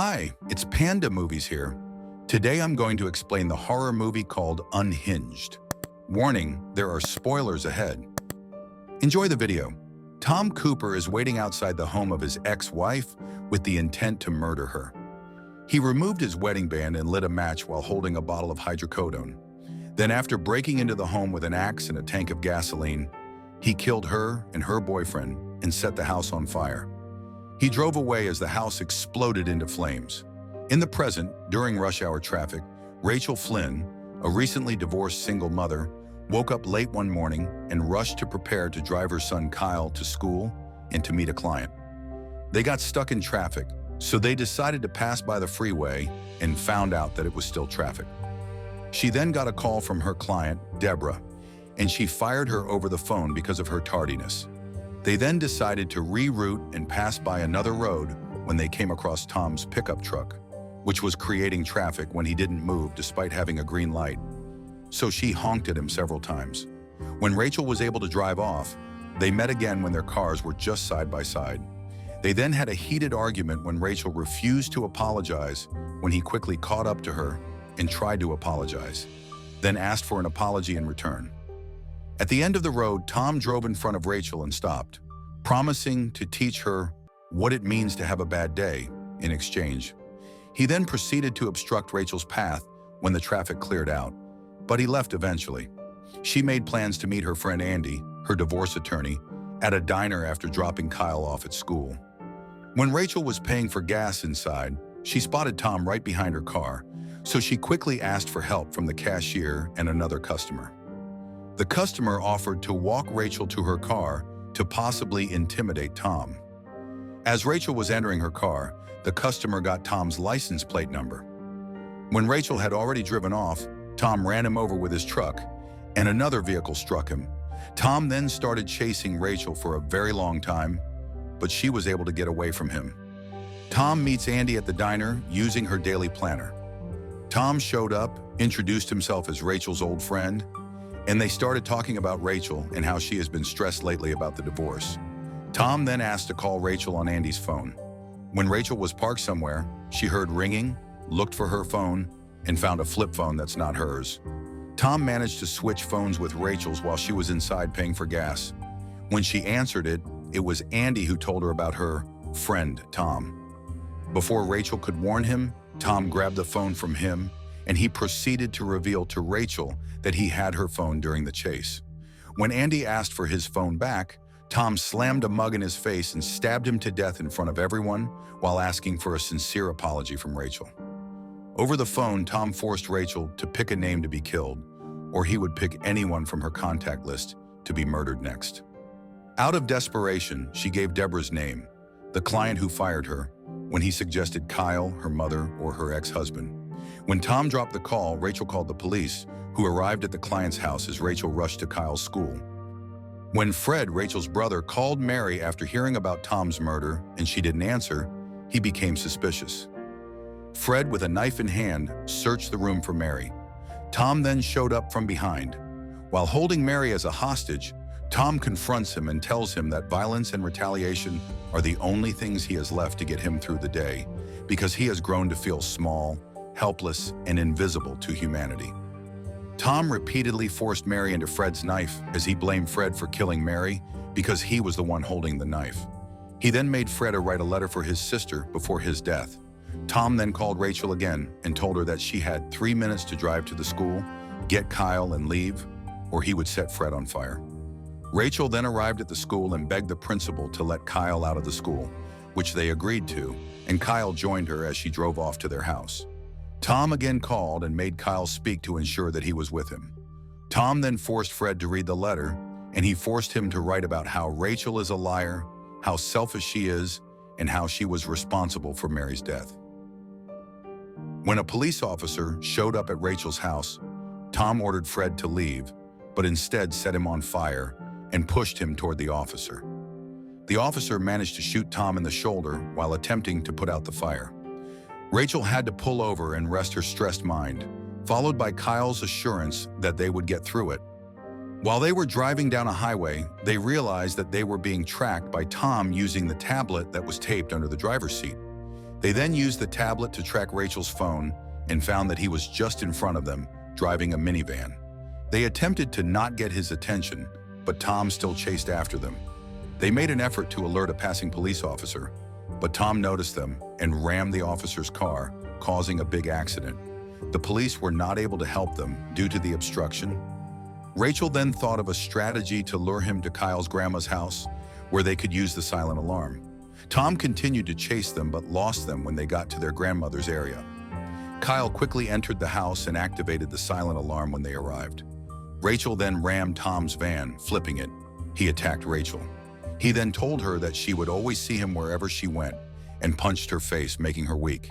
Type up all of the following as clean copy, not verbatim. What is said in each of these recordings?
Hi, it's Panda Movies here. Today I'm going to explain the horror movie called Unhinged. Warning, there are spoilers ahead. Enjoy the video. Tom Cooper is waiting outside the home of his ex-wife with the intent to murder her. He removed his wedding band and lit a match while holding a bottle of hydrocodone. Then after breaking into the home with an axe and a tank of gasoline, he killed her and her boyfriend and set the house on fire. He drove away as the house exploded into flames. In the present, during rush hour traffic, Rachel Flynn, a recently divorced single mother, woke up late one morning and rushed to prepare to drive her son Kyle to school and to meet a client. They got stuck in traffic, so they decided to pass by the freeway and found out that it was still traffic. She then got a call from her client, Deborah, and she fired her over the phone because of her tardiness. They then decided to reroute and pass by another road when they came across Tom's pickup truck, which was creating traffic when he didn't move despite having a green light. So she honked at him several times. When Rachel was able to drive off, they met again when their cars were just side by side. They then had a heated argument when Rachel refused to apologize when he quickly caught up to her and tried to apologize, then asked for an apology in return. At the end of the road, Tom drove in front of Rachel and stopped, promising to teach her what it means to have a bad day in exchange. He then proceeded to obstruct Rachel's path when the traffic cleared out, but he left eventually. She made plans to meet her friend Andy, her divorce attorney, at a diner after dropping Kyle off at school. When Rachel was paying for gas inside, she spotted Tom right behind her car, so she quickly asked for help from the cashier and another customer. The customer offered to walk Rachel to her car to possibly intimidate Tom. As Rachel was entering her car, the customer got Tom's license plate number. When Rachel had already driven off, Tom ran him over with his truck, and another vehicle struck him. Tom then started chasing Rachel for a very long time, but she was able to get away from him. Tom meets Andy at the diner using her daily planner. Tom showed up, introduced himself as Rachel's old friend, and they started talking about Rachel and how she has been stressed lately about the divorce. Tom then asked to call Rachel on Andy's phone. When Rachel was parked somewhere, she heard ringing, looked for her phone, and found a flip phone that's not hers. Tom managed to switch phones with Rachel's while she was inside paying for gas. When she answered it, it was Andy who told her about her friend, Tom. Before Rachel could warn him, Tom grabbed the phone from him, and he proceeded to reveal to Rachel that he had her phone during the chase. When Andy asked for his phone back, Tom slammed a mug in his face and stabbed him to death in front of everyone while asking for a sincere apology from Rachel. Over the phone, Tom forced Rachel to pick a name to be killed, or he would pick anyone from her contact list to be murdered next. Out of desperation, she gave Deborah's name, the client who fired her, when he suggested Kyle, her mother, or her ex-husband. When Tom dropped the call, Rachel called the police, who arrived at the client's house as Rachel rushed to Kyle's school. When Fred, Rachel's brother, called Mary after hearing about Tom's murder and she didn't answer, he became suspicious. Fred, with a knife in hand, searched the room for Mary. Tom then showed up from behind. While holding Mary as a hostage, Tom confronts him and tells him that violence and retaliation are the only things he has left to get him through the day, because he has grown to feel small, helpless, and invisible to humanity. Tom repeatedly forced Mary into Fred's knife as he blamed Fred for killing Mary because he was the one holding the knife. He then made Fred write a letter for his sister before his death. Tom then called Rachel again and told her that she had 3 minutes to drive to the school, get Kyle and leave, or he would set Fred on fire. Rachel then arrived at the school and begged the principal to let Kyle out of the school, which they agreed to, and Kyle joined her as she drove off to their house. Tom again called and made Kyle speak to ensure that he was with him. Tom then forced Fred to read the letter, and he forced him to write about how Rachel is a liar, how selfish she is, and how she was responsible for Mary's death. When a police officer showed up at Rachel's house, Tom ordered Fred to leave, but instead set him on fire and pushed him toward the officer. The officer managed to shoot Tom in the shoulder while attempting to put out the fire. Rachel had to pull over and rest her stressed mind, followed by Kyle's assurance that they would get through it. While they were driving down a highway, they realized that they were being tracked by Tom using the tablet that was taped under the driver's seat. They then used the tablet to track Rachel's phone and found that he was just in front of them, driving a minivan. They attempted to not get his attention, but Tom still chased after them. They made an effort to alert a passing police officer, but Tom noticed them and rammed the officer's car, causing a big accident. The police were not able to help them due to the obstruction. Rachel then thought of a strategy to lure him to Kyle's grandma's house, where they could use the silent alarm. Tom continued to chase them but lost them when they got to their grandmother's area. Kyle quickly entered the house and activated the silent alarm when they arrived. Rachel then rammed Tom's van, flipping it. He attacked Rachel. He then told her that she would always see him wherever she went and punched her face, making her weak.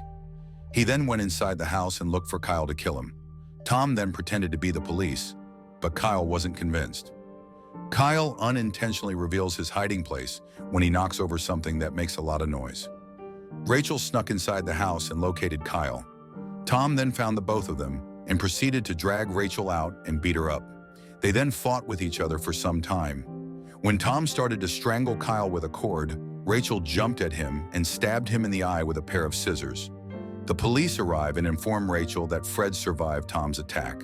He then went inside the house and looked for Kyle to kill him. Tom then pretended to be the police, but Kyle wasn't convinced. Kyle unintentionally reveals his hiding place when he knocks over something that makes a lot of noise. Rachel snuck inside the house and located Kyle. Tom then found the both of them and proceeded to drag Rachel out and beat her up. They then fought with each other for some time. When Tom started to strangle Kyle with a cord, Rachel jumped at him and stabbed him in the eye with a pair of scissors. The police arrive and inform Rachel that Fred survived Tom's attack.